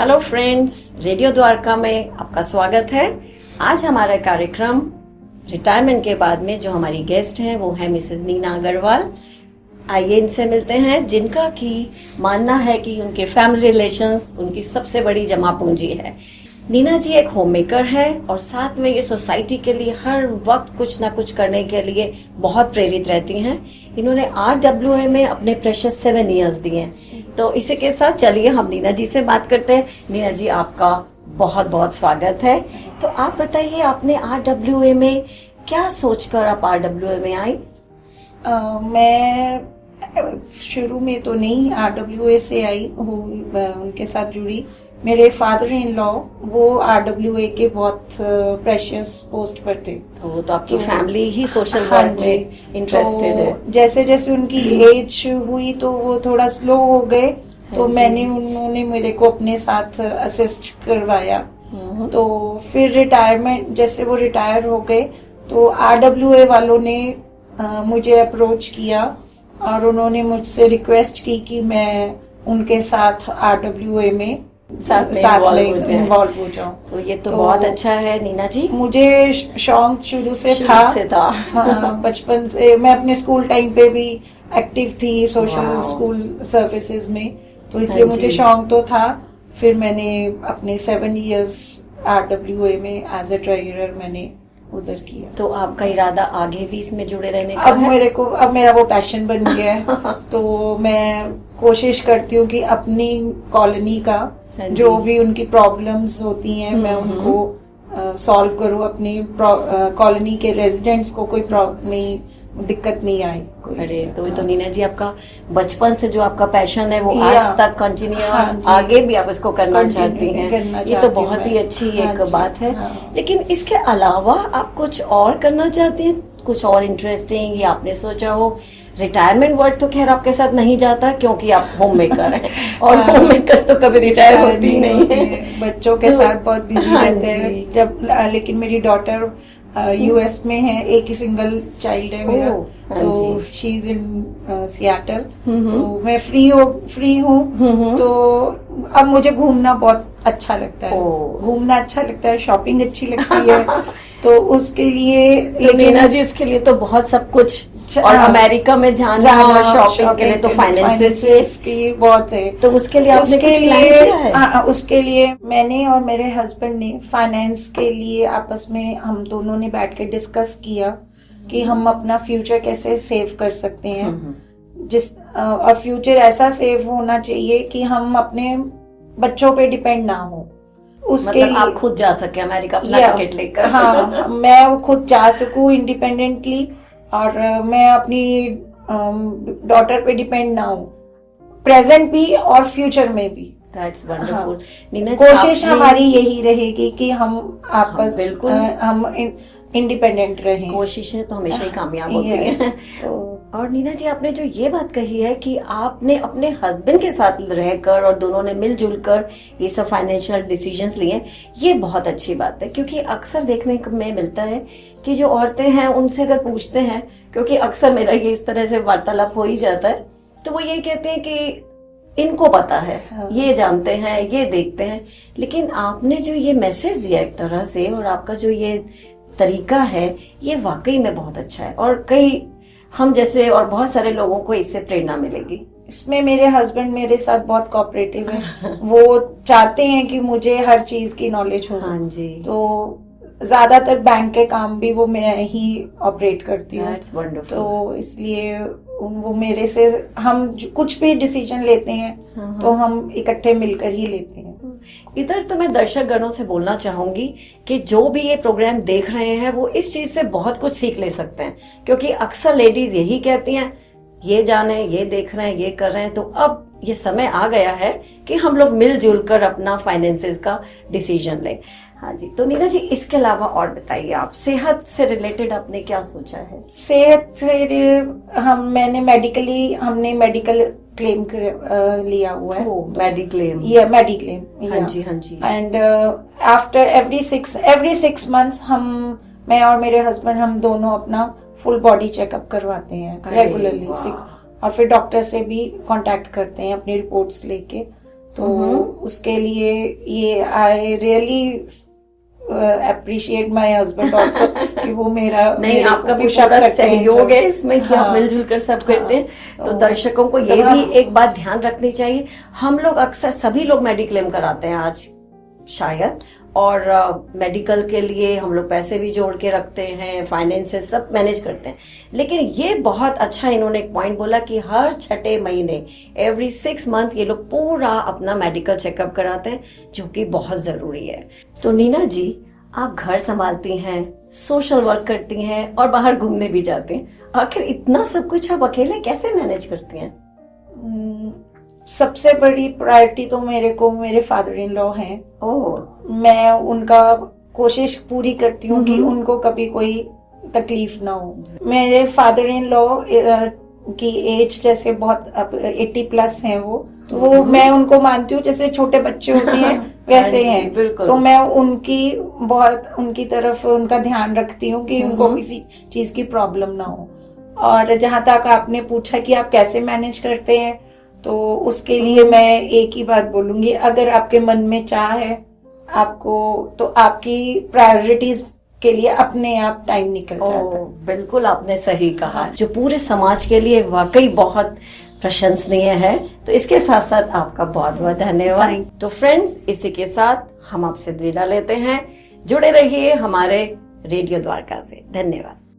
Hello friends, radio Dwarka में आपका स्वागत है। आज हमारा कार्यक्रम रिटायरमेंट के बाद में जो हमारी गेस्ट हैं वो है मिसेस नीना अग्रवाल। आइए इनसे मिलते हैं, जिनका की मानना है कि उनके फैमिली रिलेशंस उनकी सबसे बड़ी जमा पूंजी है। नीना जी एक होम मेकर है और साथ में ये सोसाइटी के लिए हर वक्त कुछ ना कुछ करने के लिए बहुत प्रेरित रहती हैं। इन्होंने RWA में अपने प्रेशियस 7 इयर्स दिए हैं। तो इसी के साथ चलिए हम नीना जी से बात करते हैं। नीना जी, आपका बहुत बहुत स्वागत है। तो आप बताइए, आपने RWA में क्या सोचकर आप RWA में आई? मैं शुरू में तो नहीं RWA से आई हूँ, उनके साथ जुड़ी। मेरे फादर इन लॉ वो RWA के बहुत प्रेशियस पोस्ट पर थे। वो तो आपकी फैमिली ही सोशल वर्क में इंटरेस्टेड है। जैसे जैसे उनकी एज हुई तो वो थोड़ा स्लो हो गए, तो उन्होंने मेरे को अपने साथ असिस्ट करवाया। तो फिर रिटायरमेंट, जैसे वो रिटायर हो गए तो RWA वालों ने मुझे अप्रोच किया और उन्होंने मुझसे रिक्वेस्ट की कि मैं उनके साथ RWA में साथ इन्वॉल्व हो जाऊं। तो ये तो बहुत अच्छा है नीना जी। मुझे शौक शुरू से था। हाँ, बचपन से मैं अपने स्कूल टाइम पे भी एक्टिव थी सोशल स्कूल सर्विसेज में, तो इसलिए मुझे शौक तो था। फिर मैंने अपने 7 इयर्स RWA में एज ए ट्रेजरर मैंने उधर किया। तो आपका इरादा आगे भी इसमें जुड़े रहने का है? अब मेरा वो पैशन बन गया है। तो मैं कोशिश करती हूँ कि अपनी कॉलोनी का जो भी उनकी प्रॉब्लम्स होती हैं मैं उनको सॉल्व करूँ। अपनी कॉलोनी के रेजिडेंट्स को कोई दिक्कत नहीं आए। अरे तो नीना जी, आपका बचपन से जो आपका पैशन है वो आज तक कंटिन्यू, आगे भी आप इसको करना चाहती हैं। ये तो बहुत ही अच्छी एक बात है। लेकिन इसके अलावा आप कुछ और करना चाहती हैं, कुछ और इंटरेस्टिंग, या आपने सोचा हो? रिटायरमेंट वर्ड तो खैर आपके साथ नहीं जाता क्योंकि आप होम मेकर हैं और होम मेकर्स तो कभी रिटायर होती नहीं है। बच्चों के साथ बहुत बिजी रहते हैं जब। लेकिन मेरी डॉटर US में है, एक ही सिंगल चाइल्ड है मेरा, तो शी इज इन सियाटल। तो मैं फ्री हूँ। तो अब मुझे घूमना बहुत अच्छा लगता है। घूमना अच्छा लगता है, शॉपिंग अच्छी लगती है। तो उसके लिए नीना जी, इसके लिए तो बहुत सब कुछ, और अमेरिका में जाना और शॉपिंग के लिए तो फाइनेंसेस की बहुत है। तो उसके लिए आपने कुछ प्लान किया है? उसके लिए मैंने और मेरे हस्बैंड ने फाइनेंस के लिए आपस में हम दोनों ने बैठ के डिस्कस किया कि हम अपना फ्यूचर कैसे सेव कर सकते हैं। और फ्यूचर ऐसा सेव होना चाहिए कि हम अपने बच्चों पे डिपेंड ना हो। उसके लिए आप खुद जा सके अमेरिका अपना टिकट लेकर। हाँ, मैं खुद जा सकूं इंडिपेंडेंटली, और मैं अपनी डॉटर पे डिपेंड ना हूँ, प्रेजेंट भी और फ्यूचर में भी। That's wonderful. नीना जी, कोशिश हमारी यही रहेगी कि हम हम इंडिपेंडेंट रहें। कोशिशें तो हमेशा ही कामयाब होती हैं। और नीना जी, आपने जो ये बात कही है कि आपने अपने हस्बैंड के साथ रहकर और दोनों ने मिलजुल कर ये सब फाइनेंशियल डिसीजंस लिए, ये बहुत अच्छी बात है। क्योंकि अक्सर देखने में मिलता है कि जो औरतें हैं उनसे अगर पूछते हैं, क्योंकि अक्सर मेरा ये इस तरह से वार्तालाप हो ही जाता है, तो वो यही कहते हैं कि इनको पता है, ये जानते हैं, ये देखते हैं। लेकिन आपने जो ये मैसेज दिया एक तरह से, और आपका जो ये तरीका है, ये वाकई में बहुत अच्छा है। और कई हम जैसे और बहुत सारे लोगों को इससे प्रेरणा मिलेगी। इसमें मेरे हस्बैंड मेरे साथ बहुत कोऑपरेटिव है। वो चाहते हैं कि मुझे हर चीज की नॉलेज हो। हाँ जी। तो ज्यादातर बैंक के काम भी वो मैं ही ऑपरेट करती हूँ। तो इसलिए वो मेरे से, हम कुछ भी डिसीजन लेते हैं तो हम इकट्ठे मिलकर ही लेते हैं। इधर तो मैं दर्शक गणों से बोलना चाहूंगी कि जो भी ये प्रोग्राम देख रहे हैं वो इस चीज से बहुत कुछ सीख ले सकते हैं। क्योंकि अक्सर लेडीज यही कहती हैं, ये जाने, ये देख रहे हैं, ये कर रहे हैं। तो अब ये समय आ गया है कि हम लोग मिलजुल कर अपना फाइनेंसेस का डिसीजन लें। हाँ जी। तो नीना जी, इसके अलावा और बताइए, आप सेहत से रिलेटेड आपने क्या सोचा है? सेहत से हमने मेडिकल क्लेम लिया हुआ है। मेडिक्लेम? मेडिक्लेम। हाँ जी, हाँ जी। एंड आफ्टर एवरी 6 मंथ्स मैं और मेरे हस्बैंड हम दोनों अपना फुल बॉडी चेकअप करवाते हैं रेगुलरली। और फिर डॉक्टर से भी कांटेक्ट करते हैं अपनी रिपोर्ट्स लेके। तो उसके लिए ये I really appreciate my husband also कि वो मेरा नहीं, आपका भी पूरा सहयोग है इसमें कि आप मिलजुल कर सब करते हैं। तो दर्शकों को ये भी एक बात ध्यान रखनी चाहिए, हम लोग अक्सर सभी लोग मेडिक्लेम कराते हैं आज शायद, और मेडिकल के लिए हम लोग पैसे भी जोड़ के रखते हैं, फाइनेंसेस सब मैनेज करते हैं, लेकिन ये बहुत अच्छा इन्होंने एक पॉइंट बोला कि हर छठे महीने एवरी 6 मंथ ये लोग पूरा अपना मेडिकल चेकअप कराते हैं, जो कि बहुत जरूरी है। तो नीना जी, आप घर संभालती हैं, सोशल वर्क करती हैं और बाहर घूमने भी जाती हैं, आखिर इतना सब कुछ आप अकेले कैसे मैनेज करती हैं? सबसे बड़ी प्रायोरिटी तो मेरे फादर इन लॉ हैं। मैं उनका कोशिश पूरी करती हूँ कि उनको कभी कोई तकलीफ ना हो। मेरे फादर इन लॉ की एज जैसे बहुत 80+ हैं वो, तो वो मैं उनको मानती हूँ जैसे छोटे बच्चे होते हैं वैसे हैं। तो मैं उनकी तरफ उनका ध्यान रखती हूँ कि उनको किसी चीज की प्रॉब्लम ना हो। और जहां तक आपने पूछा कि आप कैसे मैनेज करते हैं, तो उसके लिए मैं एक ही बात बोलूंगी, अगर आपके मन में चाह है आपको, तो आपकी प्रायोरिटीज के लिए अपने आप टाइम निकल जाता है। बिल्कुल आपने सही कहा, जो पूरे समाज के लिए वाकई बहुत प्रशंसनीय है। तो इसके साथ साथ आपका बहुत बहुत धन्यवाद। तो फ्रेंड्स, इसी के साथ हम आपसे विदा लेते हैं। जुड़े रहिए हमारे रेडियो द्वारका से। धन्यवाद।